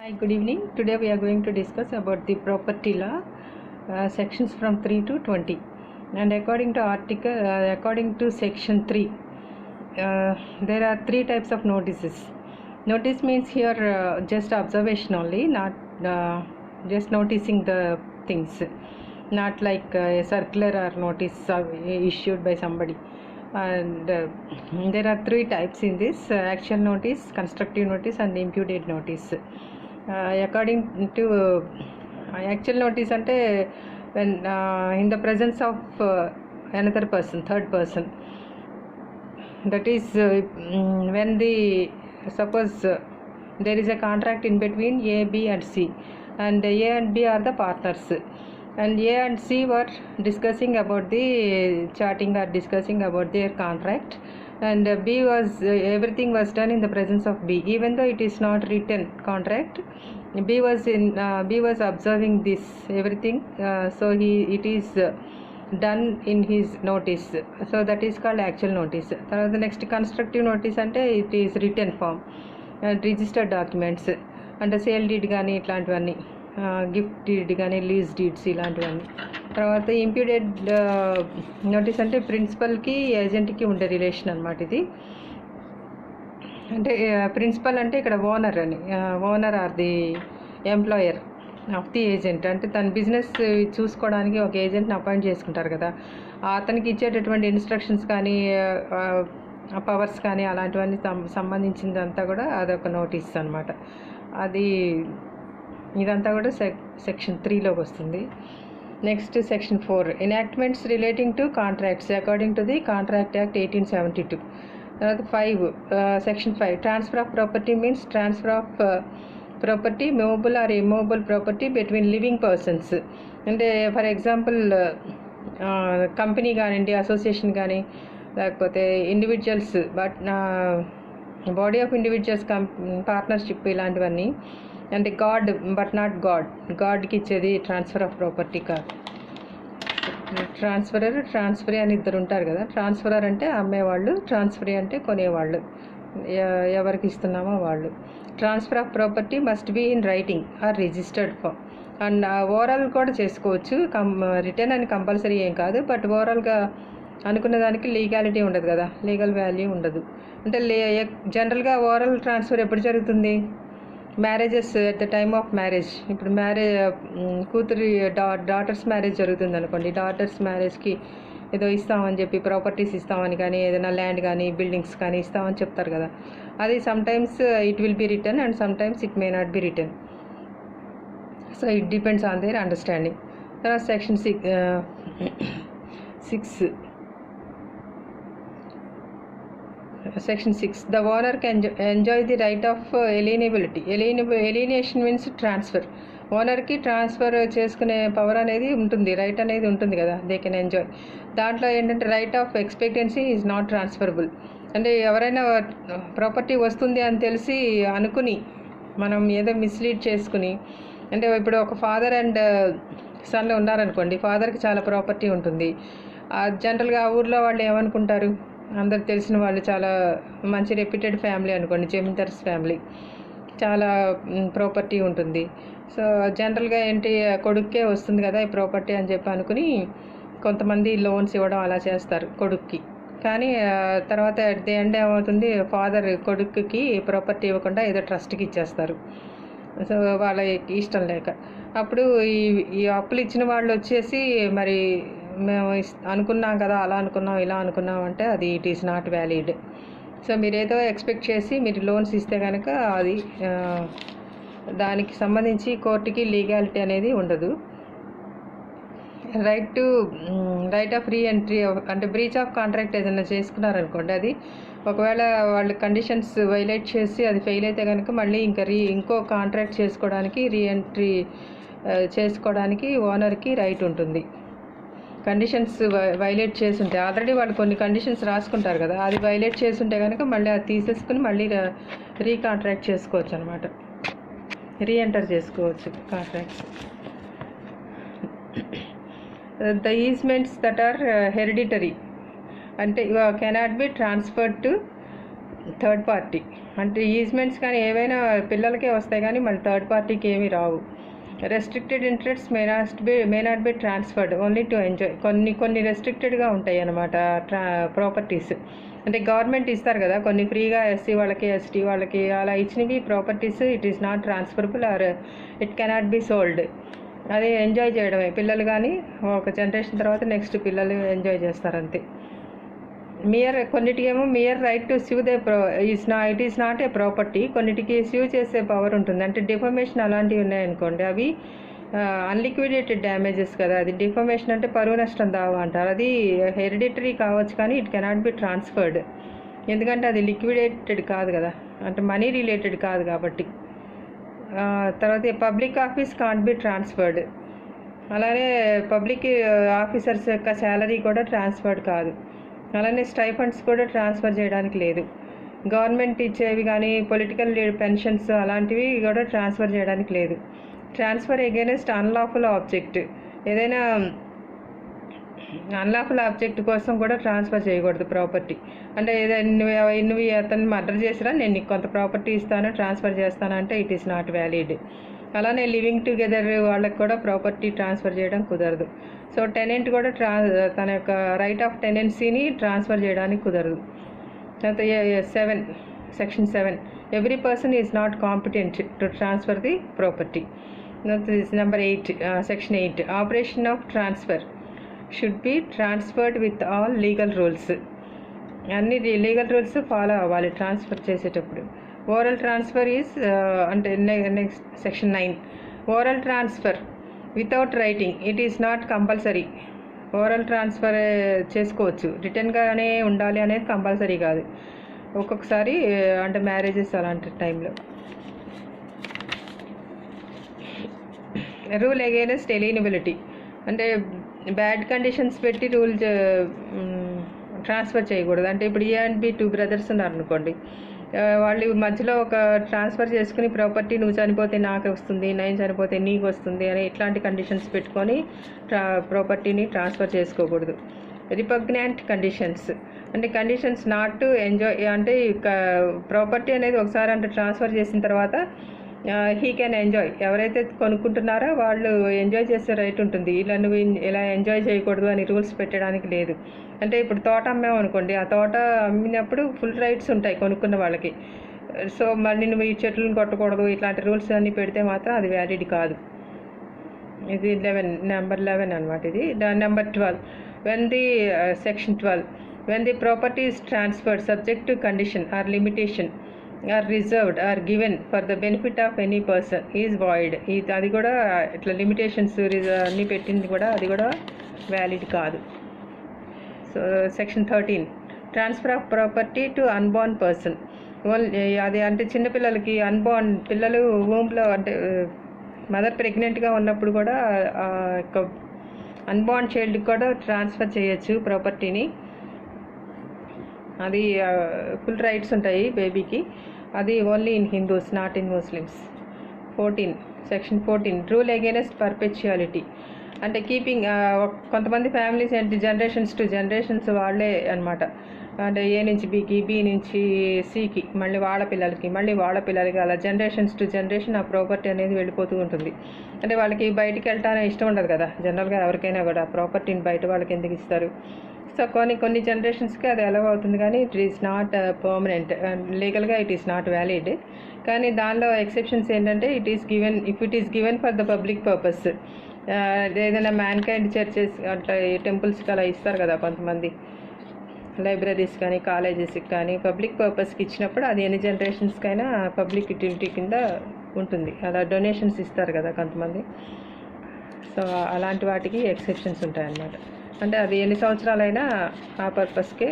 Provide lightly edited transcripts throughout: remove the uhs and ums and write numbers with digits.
Hi, good evening. Today we are going to discuss about the property law, sections from 3 to 20. And according to section 3, there are 3 types of notices. Notice means here just observation only, not just noticing the things, not like a circular or notice issued by somebody. And there are 3 types in this: actual notice, constructive notice, and imputed notice. According to actual notice ante when in the presence of another person, third person, that is when the suppose there is a contract in between A, B and C, and A and B are the partners, and A and C were discussing about the charting or discussing about their contract, and B was everything was done in the presence of B, even though it is not written contract. B was observing this everything, so it is done in his notice, so that is called actual notice. The next constructive notice ante it is written form, registered documents అంటే sale deed కానీ ఇట్లాంటివన్నీ, gift deed కానీ lease deeds ఇలాంటివన్నీ. తర్వాత imputed notice అంటే ప్రిన్సిపల్కి ఏజెంట్కి ఉండే relation అనమాట. ఇది అంటే ప్రిన్సిపల్ అంటే ఇక్కడ ఓనర్ అని, owner are the employer of the agent. అంటే తన బిజినెస్ చూసుకోవడానికి ఒక ఏజెంట్ని అపాయింట్ చేసుకుంటారు కదా, అతనికి ఇచ్చేటటువంటి ఇన్స్ట్రక్షన్స్ కానీ పవర్స్ కానీ అలాంటివన్నీ సంబంధించిందంతా కూడా అదొక నోటీస్ అనమాట. ఇదంతా కూడా సెక్షన్ 3లోకి వస్తుంది. Next section 4, enactments relating to contracts according to the contract act 1872. తర్వాత 5, section 5, transfer of property means transfer of property, movable or immovable property between living persons. అంటే ఫర్ ఎగ్జాంపుల్ కంపెనీ కానివ్వండి, association కానీ, లేకపోతే individuals, but body of individuals partnership ఇలాంటివన్నీ. అంటే god but not గాడ్కి ఇచ్చేది transfer of property కాదు. Transferee అని ఇద్దరు ఉంటారు కదా. ట్రాన్స్ఫరర్ అంటే అమ్మేవాళ్ళు, ట్రాన్స్ఫరీ అంటే కొనేవాళ్ళు, ఎవరికి ఇస్తున్నామో వాళ్ళు. Transfer of property must be in writing or registered form. And overall కూడా చేసుకోవచ్చు, రిటర్న్ అని కంపల్సరీ ఏం కాదు. బట్ ఓవరాల్గా అనుకున్న దానికి లీగాలిటీ ఉండదు కదా, లీగల్ వాల్యూ ఉండదు. అంటే జనరల్గా ఓవరాల్ ట్రాన్స్ఫర్ ఎప్పుడు జరుగుతుంది? Marriages, at the time of marriage. ఇప్పుడు కూతురి డాటర్స్ మ్యారేజ్ జరుగుతుంది అనుకోండి, డాటర్స్ మ్యారేజ్కి ఏదో ఇస్తామని చెప్పి ప్రాపర్టీస్ ఇస్తామని కానీ, ఏదైనా ల్యాండ్ కానీ బిల్డింగ్స్ కానీ ఇస్తామని చెప్తారు కదా. అది sometimes it will be return and sometimes it may not B return. So it depends on their understanding. తర్వాత section 6, the owner can enjoy the right of alienability. Alienation means transfer. ఓనర్కి transfer చేసుకునే power అనేది ఉంటుంది, right అనేది ఉంటుంది కదా, they can enjoy. దాంట్లో ఏంటంటే right of expectancy is not transferable. అంటే ఎవరైనా ప్రాపర్టీ వస్తుంది అని తెలిసి అనుకుని మనం ఏదో మిస్లీడ్ చేసుకుని, అంటే ఇప్పుడు ఒక ఫాదర్ అండ్ సన్ ఉన్నారనుకోండి, ఫాదర్కి చాలా ప్రాపర్టీ ఉంటుంది. జనరల్గా ఆ ఊర్లో వాళ్ళు ఏమనుకుంటారు, అందరు తెలిసిన వాళ్ళు, చాలా మంచి రెప్యూటెడ్ ఫ్యామిలీ అనుకోండి, జమీందార్స్ ఫ్యామిలీ, చాలా ప్రాపర్టీ ఉంటుంది. సో జనరల్గా ఏంటి, కొడుక్కే వస్తుంది కదా ఈ ప్రాపర్టీ అని చెప్పి అనుకుని కొంతమంది లోన్స్ ఇవ్వడం అలా చేస్తారు కొడుక్కి. కానీ తర్వాత అట్ ది ఎండ్ ఏమవుతుంది, ఫాదర్ కొడుకుకి ప్రాపర్టీ ఇవ్వకుండా ఏదో ట్రస్ట్కి ఇచ్చేస్తారు, సో వాళ్ళకి ఇష్టం లేక. అప్పుడు ఈ అప్పులు ఇచ్చిన వాళ్ళు వచ్చేసి, మరి మేము అనుకున్నాం కదా, అలా అనుకున్నాం, ఇలా అనుకున్నాం అంటే అది it is not valid. So మీరు ఏదో ఎక్స్పెక్ట్ చేసి మీరు లోన్స్ ఇస్తే కనుక అది దానికి సంబంధించి కోర్టుకి లీగాలిటీ అనేది ఉండదు. రైట్ ఆఫ్ రీఎంట్రీ, అంటే బ్రీచ్ ఆఫ్ కాంట్రాక్ట్ ఏదైనా చేసుకున్నారనుకోండి, అది ఒకవేళ వాళ్ళు కండిషన్స్ వైలేట్ చేసి అది ఫెయిల్ అయితే కనుక మళ్ళీ ఇంకో కాంట్రాక్ట్ చేసుకోవడానికి, రీఎంట్రీ చేసుకోవడానికి ఓనర్కి రైట్ ఉంటుంది. కండిషన్స్ వైలేట్ చేసి ఉంటే, ఆల్రెడీ వాళ్ళు కొన్ని కండిషన్స్ రాసుకుంటారు కదా, అది వైలేట్ చేసి ఉంటే కనుక మళ్ళీ అది తీసేసుకుని మళ్ళీ రీకాంట్రాక్ట్ చేసుకోవచ్చు అనమాట, రీఎంటర్ చేసుకోవచ్చు contracts. The easements that are hereditary అంటే cannot be transferred to third party అంటే ఈజ్మెంట్స్ కానీ ఏవైనా పిల్లలకే వస్తాయి కానీ మళ్ళీ థర్డ్ పార్టీకి ఏమీ రావు. Restricted interests may not be transferred only to enjoy. కొన్ని రెస్ట్రిక్టెడ్గా ఉంటాయి అన్నమాట ప్రాపర్టీస్. అంటే గవర్నమెంట్ ఇస్తారు కదా కొన్ని ఫ్రీగా, ఎస్సీ వాళ్ళకి, ఎస్టీ వాళ్ళకి అలా ఇచ్చినవి properties it is not transferable or it cannot be sold. అది ఎంజాయ్ చేయడమే పిల్లలు, కానీ ఒక జనరేషన్ తర్వాత నెక్స్ట్ పిల్లలు ఎంజాయ్ చేస్తారు అంతే. కొన్నిటికేమో mere right to sue they it is not a property. కొన్నిటికి స్యూ చేసే పవర్ ఉంటుంది. అంటే డిఫమేషన్ అలాంటివి ఉన్నాయనుకోండి, అవి అన్లిక్విడేటెడ్ డ్యామేజెస్ కదా. అది డిఫమేషన్ అంటే పరువు నష్టం దావా అంటారు. అది హెరిడిటరీ కావచ్చు కానీ ఇట్ కెనాట్ బి ట్రాన్స్ఫర్డ్, ఎందుకంటే అది లిక్విడేటెడ్ కాదు కదా, అంటే మనీ రిలేటెడ్ కాదు కాబట్టి. తర్వాత public office can't be transferred. అలానే పబ్లిక్ ఆఫీసర్స్ యొక్క శాలరీ కూడా ట్రాన్స్ఫర్డ్ కాదు. అలానే స్టైఫండ్స్ కూడా ట్రాన్స్ఫర్ చేయడానికి లేదు. గవర్నమెంట్ ఇచ్చేవి కానీ పొలిటికల్ పెన్షన్స్ అలాంటివి కూడా ట్రాన్స్ఫర్ చేయడానికి లేదు. ట్రాన్స్ఫర్ అగైనెస్ట్ అన్లాఫుల్ ఆబ్జెక్ట్, ఏదైనా అన్లాఫుల్ ఆబ్జెక్ట్ కోసం కూడా ట్రాన్స్ఫర్ చేయకూడదు ప్రాపర్టీ. అంటే ఏదైనా నువ్వు అతన్ని మర్డర్ చేసినా నేను నీకు కొంత ప్రాపర్టీ ఇస్తాను, ట్రాన్స్ఫర్ చేస్తాను అంటే ఇట్ ఈస్ నాట్ వ్యాలిడ్. అలానే లివింగ్ టుగెదర్ వాళ్ళకి కూడా ప్రాపర్టీ ట్రాన్స్ఫర్ చేయడం కుదరదు. సో టెనెంట్ కూడా తన యొక్క రైట్ ఆఫ్ టెనెన్సీని ట్రాన్స్ఫర్ చేయడానికి కుదరదు. తర్వాత section 7 every person is not competent to transfer the property. Number 8 section 8 operation of transfer should be transferred with all legal rules. అన్ని లీగల్ రూల్స్ ఫాలో అవ్వాలి ట్రాన్స్ఫర్ చేసేటప్పుడు. Oral transfer is అంటే next section 9 oral transfer without writing it is not compulsory. Oral transfer చేసుకోవచ్చు, రిటర్న్గానే ఉండాలి అనేది compulsory కాదు. ఒక్కొక్కసారి అంటే మ్యారేజెస్ అలాంటి టైంలో. రూల్ అగైనెస్ట్ ఎలిజిబిలిటీ అంటే బ్యాడ్ కండిషన్స్ పెట్టి రూల్ ట్రాన్స్ఫర్ చేయకూడదు. అంటే ఇప్పుడు ఏ అండ్ బి 2 బ్రదర్స్ ఉన్నారు అనుకోండి, వాళ్ళు మధ్యలో ఒక ట్రాన్స్ఫర్ చేసుకుని ప్రాపర్టీ నువ్వు చనిపోతే నాకు వస్తుంది, నేను చనిపోతే నీకు వస్తుంది అని ఇట్లాంటి కండిషన్స్ పెట్టుకొని ప్రాపర్టీని ట్రాన్స్ఫర్ చేసుకోకూడదు. రిపగ్నాంట్ కండిషన్స్ అంటే కండిషన్స్ నాట్ టు ఎంజాయ్. అంటే ప్రాపర్టీ అనేది ఒకసారి అంటే ట్రాన్స్ఫర్ చేసిన తర్వాత హీ కెన్ ఎంజాయ్. ఎవరైతే కొనుక్కుంటున్నారో వాళ్ళు ఎంజాయ్ చేసే రైట్ ఉంటుంది. ఇలా నువ్వు ఇలా ఎంజాయ్ చేయకూడదు అని రూల్స్ పెట్టడానికి లేదు. అంటే ఇప్పుడు తోట అమ్మాము అనుకోండి, ఆ తోట అమ్మినప్పుడు ఫుల్ రైట్స్ ఉంటాయి కొనుక్కున్న వాళ్ళకి. సో మళ్ళీ నువ్వు ఈ చెట్లను కొట్టకూడదు ఇట్లాంటి రూల్స్ అన్నీ పెడితే మాత్రం అది వ్యాలిడ్ కాదు. ఇది నెంబర్ 11 అనమాట. ఇది number 12 section 12 when the property is transferred subject to condition or limitation or reserved or given for the benefit of any person is void. అది కూడా ఇట్లా లిమిటేషన్స్ అన్నీ పెట్టింది కూడా అది కూడా వ్యాలిడ్ కాదు. So section 13 transfer of property to unborn person. అది అంటే చిన్నపిల్లలకి అన్బార్న్ పిల్లలు వూంబ్లో అంటే మదర్ ప్రెగ్నెంట్గా ఉన్నప్పుడు కూడా అన్బార్న్ చైల్డ్కి కూడా ట్రాన్స్ఫర్ చేయొచ్చు ప్రాపర్టీని. అది ఫుల్ రైట్స్ ఉంటాయి బేబీకి. అది only in Hindus, not in Muslims. Section 14 rule against perpetuity. అంటే కీపింగ్ కొంతమంది ఫ్యామిలీస్ ఏంటి జనరేషన్స్ టు జనరేషన్స్ వాళ్ళే అనమాట. అంటే ఏ నుంచి బీకి, బి నుంచి సికి, మళ్ళీ వాళ్ళ పిల్లలకి, మళ్ళీ వాళ్ళ పిల్లలకి, అలా జనరేషన్స్ టు జనరేషన్ ఆ ప్రాపర్టీ అనేది వెళ్ళిపోతూ ఉంటుంది. అంటే వాళ్ళకి బయటికి వెళ్ళటానికి ఇష్టం ఉండదు కదా జనరల్గా ఎవరికైనా కూడా. ప్రాపర్టీని బయట వాళ్ళకి ఎందుకు ఇస్తారు? సో కొన్ని జనరేషన్స్కి అది అలవ్ అవుతుంది కానీ ఇట్ ఈస్ నాట్ పర్మనెంట్. లీగల్గా ఇట్ ఈస్ నాట్ వ్యాలిడ్. కానీ దానిలో ఎక్సెప్షన్స్ ఏంటంటే it is given for the public purpose. ఏదైనా మ్యాన్ కైండ్ చర్చెస్ అట్లా టెంపుల్స్కి అలా ఇస్తారు కదా కొంతమంది, లైబ్రరీస్ కానీ కాలేజెస్కి కానీ పబ్లిక్ పర్పస్కి ఇచ్చినప్పుడు అది ఎన్ని జనరేషన్స్కైనా పబ్లిక్ యూటిలిటీ కింద ఉంటుంది. అలా డొనేషన్స్ ఇస్తారు కదా కొంతమంది. సో అలాంటి వాటికి ఎక్సెప్షన్స్ ఉంటాయన్నమాట. అంటే అది ఎన్ని సంవత్సరాలైనా ఆ పర్పస్కే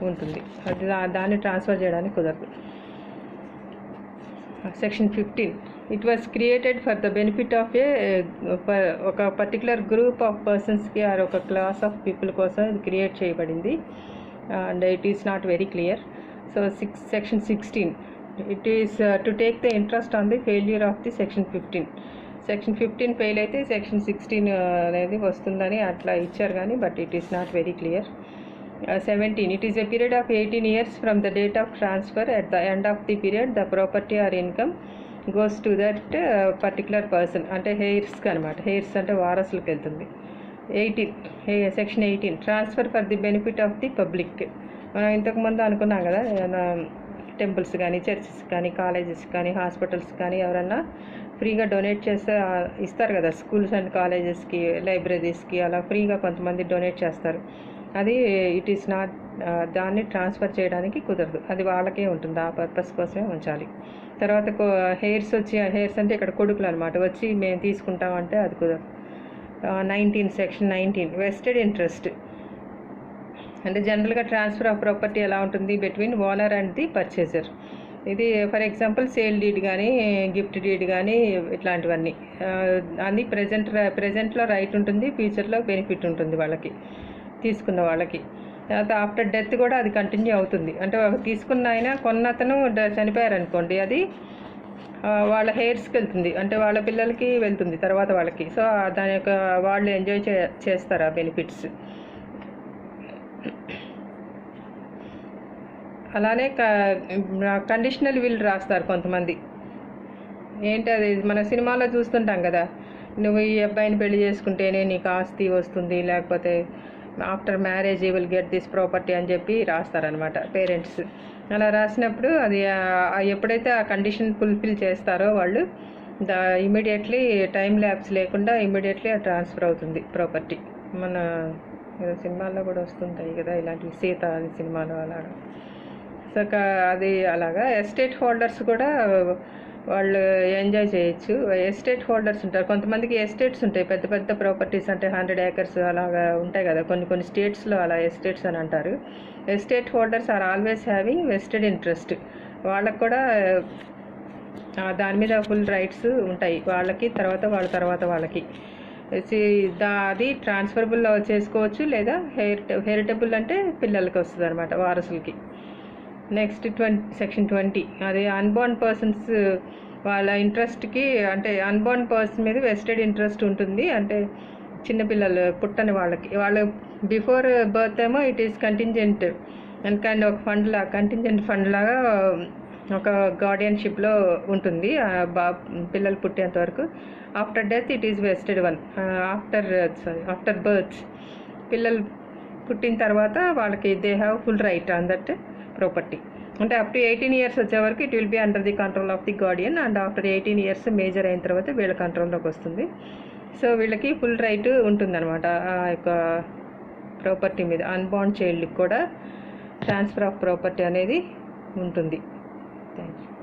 ఉంటుంది. అది దాన్ని ట్రాన్స్ఫర్ చేయడానికి కుదరదు. Section 15 it was created for the benefit of ఒక పర్టికులర్ గ్రూప్ ఆఫ్ పర్సన్స్కి ఆర్ ఒక క్లాస్ ఆఫ్ పీపుల్ కోసం ఇది క్రియేట్ చేయబడింది. And it is not very clear. So section 16 it is to take the interest on the failure of the section 15. Section 15 fail అయితే section 16 అనేది వస్తుందని అట్లా ఇచ్చారు కానీ but it is not very clear. 17. It is a period of 18 years from the date of transfer. At the end of the period, the property or income goes to that particular person. అంటే హెయిర్స్కి అనమాట. Hairs అంటే వారసులకు వెళ్తుంది. 18 section 18 transfer for the benefit of the public. మనం ఇంతకుముందు అనుకున్నాం కదా, temples కానీ, churches కానీ, కాలేజెస్ కానీ, హాస్పిటల్స్ కానీ ఎవరన్నా ఫ్రీగా డొనేట్ చేస్తే ఇస్తారు కదా, స్కూల్స్ అండ్ కాలేజెస్కి, లైబ్రరీస్కి అలా ఫ్రీగా కొంతమంది డొనేట్ చేస్తారు. అది ఇట్ ఈస్ నాట్, దాన్ని ట్రాన్స్ఫర్ చేయడానికి కుదరదు, అది వాళ్ళకే ఉంటుంది, ఆ పర్పస్ కోసమే ఉంచాలి. తర్వాత హెయిర్స్ హెయిర్స్ అంటే ఇక్కడ కొడుకులు అనమాట, వచ్చి మేము తీసుకుంటామంటే అది కుదరదు. 19 సెక్షన్ 19 వెస్టెడ్ ఇంట్రెస్ట్. అంటే జనరల్గా ట్రాన్స్ఫర్ ఆఫ్ ప్రాపర్టీ ఎలా ఉంటుంది between owner and the purchaser. ఇది ఫర్ ఎగ్జాంపుల్ సేల్ డీడ్ కానీ, గిఫ్ట్ డీడ్ కానీ, ఇట్లాంటివన్నీ అన్నీ ప్రజెంట్లో రైట్ ఉంటుంది, ఫ్యూచర్లో బెనిఫిట్ ఉంటుంది వాళ్ళకి, తీసుకున్న వాళ్ళకి. తర్వాత ఆఫ్టర్ డెత్ కూడా అది కంటిన్యూ అవుతుంది. అంటే తీసుకున్న ఆయన కొన్న అతను చనిపోయారనుకోండి, అది వాళ్ళ హెయిర్స్కి వెళ్తుంది, అంటే వాళ్ళ పిల్లలకి వెళ్తుంది తర్వాత వాళ్ళకి. సో దాని యొక్క వాళ్ళు ఎంజాయ్ చేస్తారు ఆ బెనిఫిట్స్. అలానే కండిషనల్ విల్ రాస్తారు కొంతమంది. ఏంటి అది, మన సినిమాలో చూస్తుంటాం కదా, నువ్వు ఈ అబ్బాయిని పెళ్లి చేసుకుంటేనే నీకు ఆస్తి వస్తుంది, లేకపోతే after marriage you will get this property అని చెప్పి రాస్తారనమాట పేరెంట్స్. అలా రాసినప్పుడు అది ఎప్పుడైతే ఆ కండిషన్ ఫుల్ఫిల్ చేస్తారో వాళ్ళు, ఇమీడియట్లీ టైం ల్యాబ్స్ లేకుండా ఇమీడియట్లీ ట్రాన్స్ఫర్ అవుతుంది ప్రాపర్టీ. మన సినిమాల్లో కూడా వస్తుంటాయి కదా ఇలాంటివి, సీత అని సినిమాలో అలాగా. సో అది అలాగా ఎస్టేట్ హోల్డర్స్ కూడా వాళ్ళు ఎంజాయ్ చేయొచ్చు. ఎస్టేట్ హోల్డర్స్ ఉంటారు, కొంతమందికి ఎస్టేట్స్ ఉంటాయి, పెద్ద పెద్ద ప్రాపర్టీస్, అంటే 100 acres అలాగా ఉంటాయి కదా, కొన్ని స్టేట్స్లో అలా ఎస్టేట్స్ అని అంటారు. Estate holders are always having vested interest. వాళ్ళకు కూడా దాని మీద ఫుల్ రైట్స్ ఉంటాయి వాళ్ళకి, తర్వాత వాళ్ళకి. అది ట్రాన్స్ఫరబుల్ చేసుకోవచ్చు, లేదా హెరిటబుల్ అంటే పిల్లలకి వస్తుంది అనమాట, వారసులకి. నెక్స్ట్ సెక్షన్ 20 అది అన్బోర్న్ పర్సన్స్ వాళ్ళ ఇంట్రెస్ట్కి, అంటే అన్బోర్న్ పర్సన్ మీద వెస్టెడ్ ఇంట్రెస్ట్ ఉంటుంది. అంటే చిన్నపిల్లలు పుట్టని వాళ్ళ బిఫోర్ బర్త్ ఏమో it is contingent and kind ఒక కంటింజెంట్ ఫండ్ లాగా ఒక గార్డియన్షిప్లో ఉంటుంది పిల్లలు పుట్టేంత వరకు. After death it is vested one. After birth, పిల్లలు పుట్టిన తర్వాత వాళ్ళకి they have full right on that property. అంటే అప్ టు 18 years వచ్చే వరకు it will be under the control of the Guardian, and after 18 years major అయిన తర్వాత వీళ్ళ కంట్రోల్లోకి వస్తుంది. సో వీళ్ళకి ఫుల్ రైట్ ఉంటుందన్నమాట ఆ యొక్క ప్రాపర్టీ మీద. అన్బార్న్ చైల్డ్కి కూడా ట్రాన్స్ఫర్ ఆఫ్ ప్రాపర్టీ అనేది ఉంటుంది. Thank you.